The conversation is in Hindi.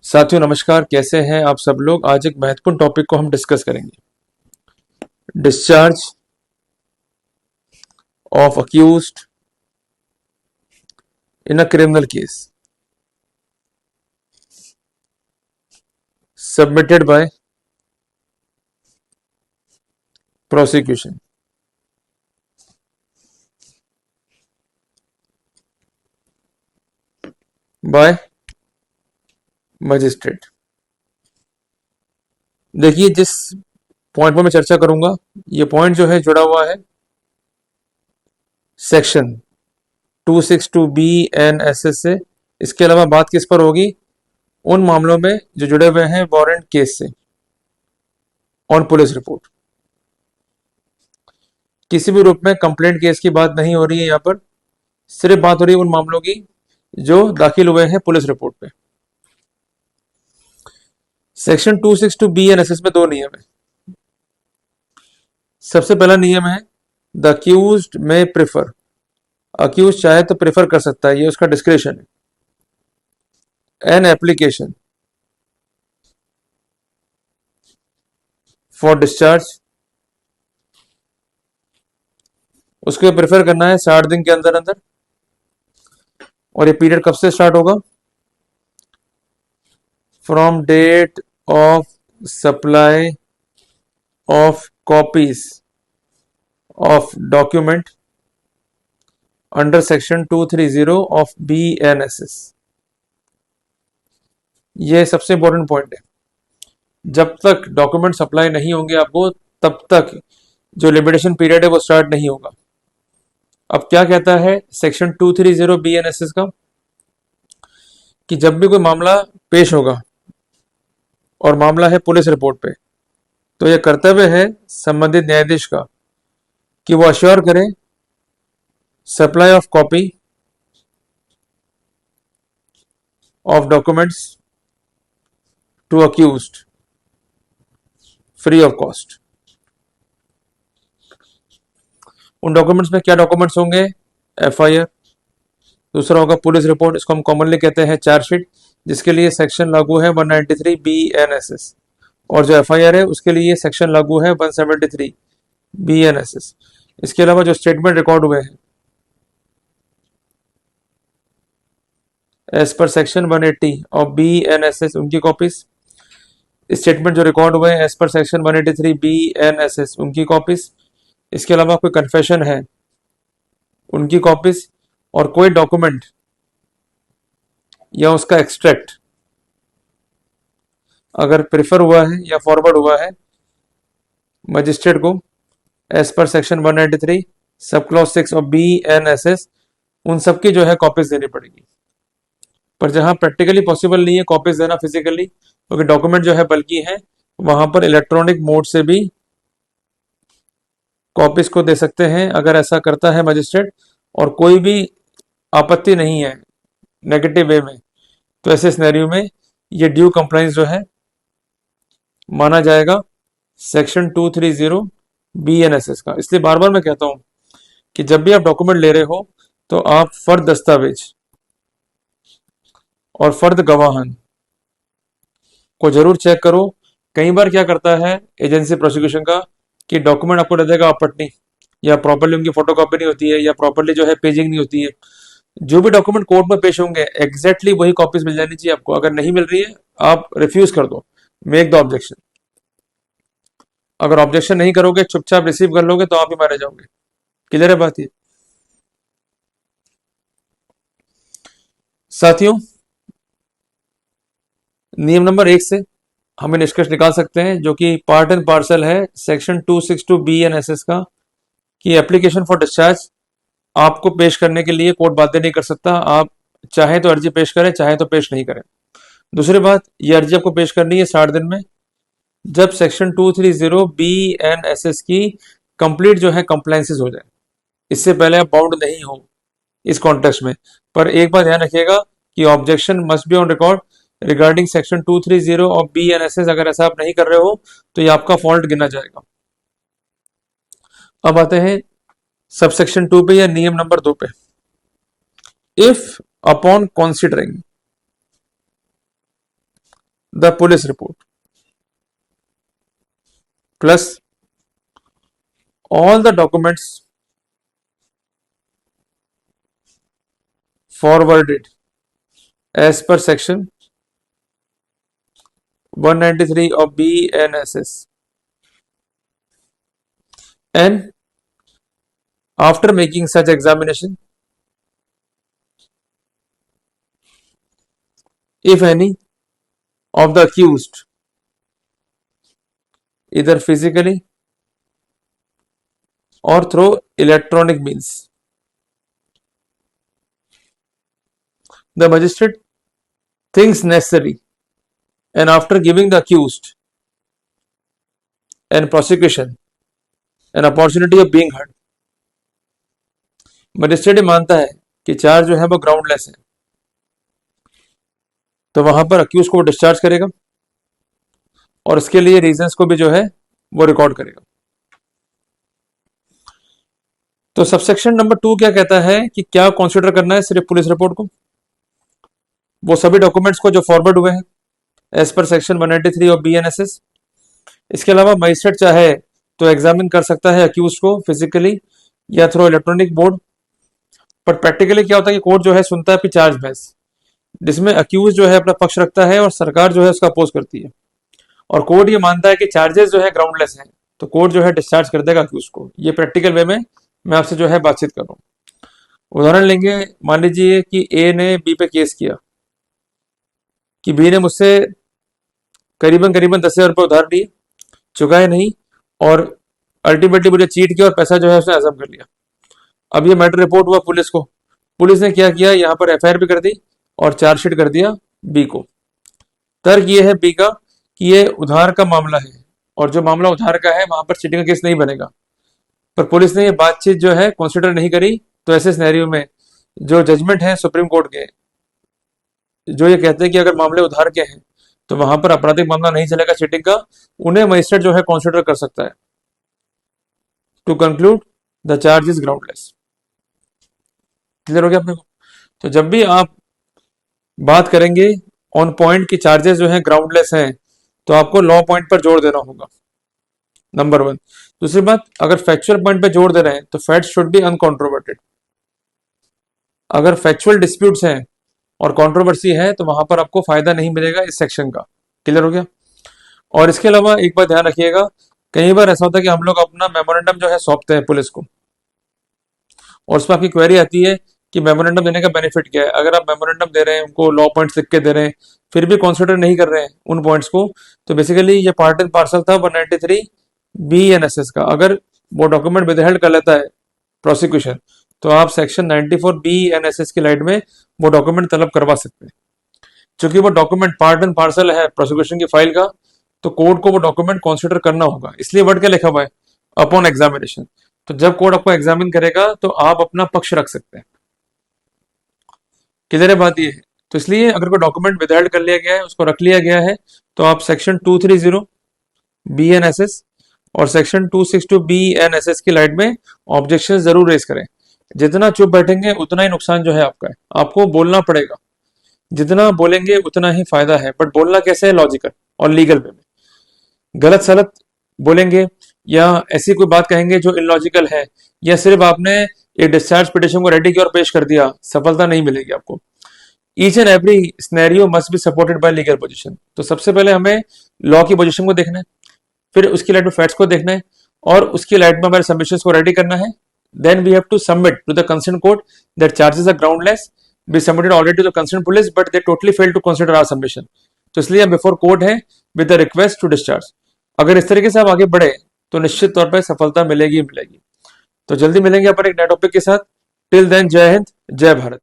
साथियों नमस्कार, कैसे हैं आप सब लोग। आज एक महत्वपूर्ण टॉपिक को हम डिस्कस करेंगे। Discharge of accused in a criminal case submitted by prosecution. By magistrate. देखिए, जिस पॉइंट पर मैं चर्चा करूंगा, ये पॉइंट जो है जुड़ा हुआ है सेक्शन 262 BNSS से। इसके अलावा बात किस पर होगी? उन मामलों में जो जुड़े हुए हैं वारंट केस से ऑन पुलिस रिपोर्ट। किसी भी रूप में कंप्लेंट केस की बात नहीं हो रही है यहाँ पर, सिर्फ बात हो रही है उन मामलों की जो दाखिल हुए हैं पुलिस रिपोर्ट पे। सेक्शन 262 BNSS में दो नियम है। सबसे पहला नियम है द अक्यूज्ड में प्रेफर। अक्यूज चाहे तो प्रेफर कर सकता है, ये उसका डिस्क्रिप्शन है। एन एप्लीकेशन फॉर डिस्चार्ज, उसको प्रेफर करना है 60 दिन के अंदर अंदर। और ये पीरियड कब से स्टार्ट होगा? From date of supply of copies of document under section 230 of BNSS। ये सबसे इंपॉर्टेंट पॉइंट है। जब तक डॉक्यूमेंट सप्लाई नहीं होंगे आपको, तब तक जो लिमिटेशन पीरियड है वो स्टार्ट नहीं होगा। अब क्या कहता है सेक्शन 230 BNSS का, कि जब भी कोई मामला पेश होगा और मामला है पुलिस रिपोर्ट पे, तो यह कर्तव्य है संबंधित न्यायाधीश का कि वो अश्योर करे supply of copy of documents to accused free of cost. उन डॉक्यूमेंट्स में क्या डॉक्यूमेंट्स होंगे? FIR, दूसरा होगा पुलिस रिपोर्ट, इसको हम कॉमनली कहते हैं चार्जशीट, जिसके लिए सेक्शन लागू है 193 BNSS। और जो FIR है उसके लिए सेक्शन लागू है 173 BNSS। इसके अलावा जो स्टेटमेंट रिकॉर्ड हुए हैं as per section 180 of BNSS, उनकी कॉपीज। स्टेटमेंट जो रिकॉर्ड हुए हैं एज पर सेक्शन 183 BNSS, उनकी कॉपीज। इसके अलावा कोई कन्फेशन है, उनकी कॉपीज। और कोई डॉक्यूमेंट या उसका एक्सट्रैक्ट अगर प्रेफर हुआ है या फॉरवर्ड हुआ है मजिस्ट्रेट को as per section 193 sub clause 6 of BNSS, उन सबकी जो है कॉपीज देनी पड़ेगी। पर जहां प्रैक्टिकली पॉसिबल नहीं है कॉपीज देना फिजिकली, क्योंकि डॉक्यूमेंट जो है बल्कि है, वहां पर इलेक्ट्रॉनिक मोड से भी कॉपीज को दे सकते हैं अगर ऐसा करता है मजिस्ट्रेट, और कोई भी आपत्ति नहीं है नेगेटिव वे में, तो ऐसे सिनेरियो में ये ड्यू कंप्लाइंस जो है माना जाएगा सेक्शन 230 BNSS का। इसलिए बार बार मैं कहता हूं कि जब भी आप डॉक्यूमेंट ले रहे हो तो आप फर्द दस्तावेज और फर्द गवाहन को जरूर चेक करो। कई बार क्या करता है एजेंसी प्रोसिक्यूशन का कि डॉक्यूमेंट आपको दे देगा अपटनी, या प्रॉपरली उनकी फोटोकॉपी नहीं होती है, या प्रॉपरली जो है पेजिंग नहीं होती है। जो भी डॉक्यूमेंट कोर्ट में पेश होंगे एग्जैक्टली वही कॉपीज मिल जानी चाहिए आपको। अगर नहीं मिल रही है आप रिफ्यूज कर दो, मेक द ऑब्जेक्शन। अगर ऑब्जेक्शन नहीं करोगे, चुपचाप रिसीव कर लोगे, तो आप ही मारे जाओगे। क्लियर है बात ये साथियों? नियम नंबर 1 से हमें निष्कर्ष निकाल सकते हैं, जो कि पार्ट एंड पार्सल है सेक्शन 262 BNSS का, कि एप्लीकेशन फॉर डिस्चार्ज आपको पेश करने के लिए कोर्ट बाध्य नहीं कर सकता। आप चाहे तो अर्जी पेश करें, चाहे तो पेश नहीं करें। दूसरी बात, ये अर्जी आपको पेश करनी है 60 दिन में, जब सेक्शन 230 BNSS की कंप्लीट जो है कंप्लायंसेस हो जाए। इससे पहले आप बाउंड नहीं हो इस कॉन्टेक्स्ट में। पर एक बात ध्यान रखिएगा कि objection must be on record regarding section 230 of BNSS। अगर ऐसा आप नहीं कर रहे हो तो ये आपका फॉल्ट गिना जाएगा। अब आते हैं सब सेक्शन 2 पे या नियम नंबर 2 पे। If upon considering the police report plus all the documents forwarded as per section 193 of BNSS, and after making such examination, if any of the accused, either physically or through electronic means, the magistrate thinks necessary, and after giving the accused and prosecution an opportunity of being heard, magistrate मानता है कि चार्ज जो है वो ग्राउंडलेस है, तो वहां पर अक्यूज को डिस्चार्ज करेगा और इसके लिए रीजंस को भी जो है वो रिकॉर्ड करेगा। तो सबसेक्शन नंबर 2 क्या कहता है कि क्या कंसीडर करना है सिर्फ पुलिस रिपोर्ट को, वो सभी डॉक्यूमेंट्स को जो फॉरवर्ड हुए हैं as per section 193 of BNSS। इसके अलावा मजिस्ट्रेट चाहे तो एग्जामिन कर सकता है अक्यूज को फिजिकली या थ्रू इलेक्ट्रॉनिक बोर्ड, पर प्रैक्टिकली क्या होता है कि कोर्ट जो है सुनता है चार्ज बहस, जिसमें अक्यूज जो है अपना पक्ष रखता है और सरकार जो है उसका अपोज करती है, और कोर्ट ये मानता है कि चार्जेस जो है ग्राउंडलेस हैं, तो कोर्ट जो है डिस्चार्ज कर देगा अक्यूज को। ये प्रैक्टिकल वे में मैं आपसे जो है बातचीत कर रहा हूँ। उदाहरण लेंगे, मान लीजिए कि ए ने बी पे केस किया कि बी ने मुझसे करीबन 10,000 रुपये उधार लिए, चुकाए नहीं, और अल्टीमेटली मुझे चीट किया और पैसा जो है उसने हजम कर लिया। अब ये मैटर रिपोर्ट हुआ पुलिस को, पुलिस ने क्या किया, यहाँ पर FIR भी कर दी और चार्जशीट कर दिया बी को। तर्क ये है बी का कि ये उधार का मामला है और जो मामला उधार का है वहां पर चीटिंग का केस नहीं बनेगा, पर पुलिस ने ये बातचीत जो है कंसिडर नहीं करी। तो ऐसे सिनेरियो में जो जजमेंट है सुप्रीम कोर्ट के, जो ये कहते हैं कि अगर मामले उधार के हैं तो वहां पर आपराधिक मामला नहीं चलेगा चीटिंग का, उन्हें मजिस्ट्रेट जो है कंसिडर कर सकता है to conclude the charge is groundless. Clear हो गया अपने को? तो जब भी आप बात करेंगे ऑन पॉइंट की चार्जेस जो है ग्राउंडलेस हैं, तो आपको लॉ पॉइंट पर जोर देना होगा, नंबर 1। दूसरी बात, अगर फैक्चुअल पॉइंट पे जोर दे रहे हैं तो फैक्ट्स शुड बी अनकॉन्ट्रोवर्टेड। अगर फैक्चुअल डिस्प्यूट्स हैं और कंट्रोवर्सी है तो वहां पर आपको फायदा नहीं मिलेगा इस सेक्शन का। क्लियर हो गया? और इसके अलावा एक बात ध्यान रखिएगा, कई बार ऐसा होता है कि हम लोग अपना मेमोरेंडम जो है सौंपते हैं पुलिस को, और उसमें आपकी क्वेरी आती है कि मेमोरेंडम देने का बेनिफिट क्या है। अगर आप मेमोरेंडम दे रहे हैं, उनको लॉ पॉइंट्स लिख के दे रहे हैं, फिर भी कंसिडर नहीं कर रहे हैं उन पॉइंट्स को, तो बेसिकली ये पार्ट एंड पार्सल था 193 BNSS का। अगर वो डॉक्यूमेंट विदहेल्ड कर लेता है प्रोसिक्यूशन, तो आप सेक्शन 94 BNSS की लाइट में वो डॉक्यूमेंट तलब करवा सकते हैं। चूंकि वो डॉक्यूमेंट पार्ट एंड पार्सल है प्रोसिक्यूशन की फाइल का, तो कोर्ट को वो डॉक्यूमेंट कंसिडर करना होगा। इसलिए वर्ड क्या लिखा हुआ है, अपॉन एग्जामिनेशन। तो जब कोर्ट आपको एग्जामिन करेगा तो आप अपना पक्ष रख सकते हैं। किधर है बात ये है? तो इसलिए अगर कोई डॉक्यूमेंट विदहेल्ड कर लिया गया है, उसको रख लिया गया है, तो आप सेक्शन 230 BNSS और सेक्शन 262 BNSS की लाइट में ऑब्जेक्शन जरूर रेज करें। जितना चुप बैठेंगे उतना ही नुकसान जो है आपका है। आपको बोलना पड़ेगा, जितना बोलेंगे उतना ही फायदा है, बट बोलना कैसे है, लॉजिकल और लीगल वे में। गलत सलत बोलेंगे या ऐसी कोई बात कहेंगे जो इलॉजिकल है, या सिर्फ आपने एक डिस्चार्ज पिटिशन को रेडी किया और पेश कर दिया, सफलता नहीं मिलेगी आपको। Each and every scenario must be supported by legal position. तो सबसे पहले हमें लॉ की पोजीशन को देखना है, फिर उसकी लाइट में फैक्ट्स को देखना है, और उसकी लाइट में हमारे सबमिशंस को रेडी करना है। Then we have to submit to the concern court that charges are groundless, we submitted already to the concern police but they totally fail to consider our submission. तो इसलिए हम बिफोर कोर्ट है with the request to discharge. अगर इस तरीके से आप आगे बढ़े तो निश्चित तौर पर सफलता मिलेगी। तो जल्दी मिलेंगे अपन एक नए टॉपिक के साथ। टिल देन, जय हिंद, जय भारत।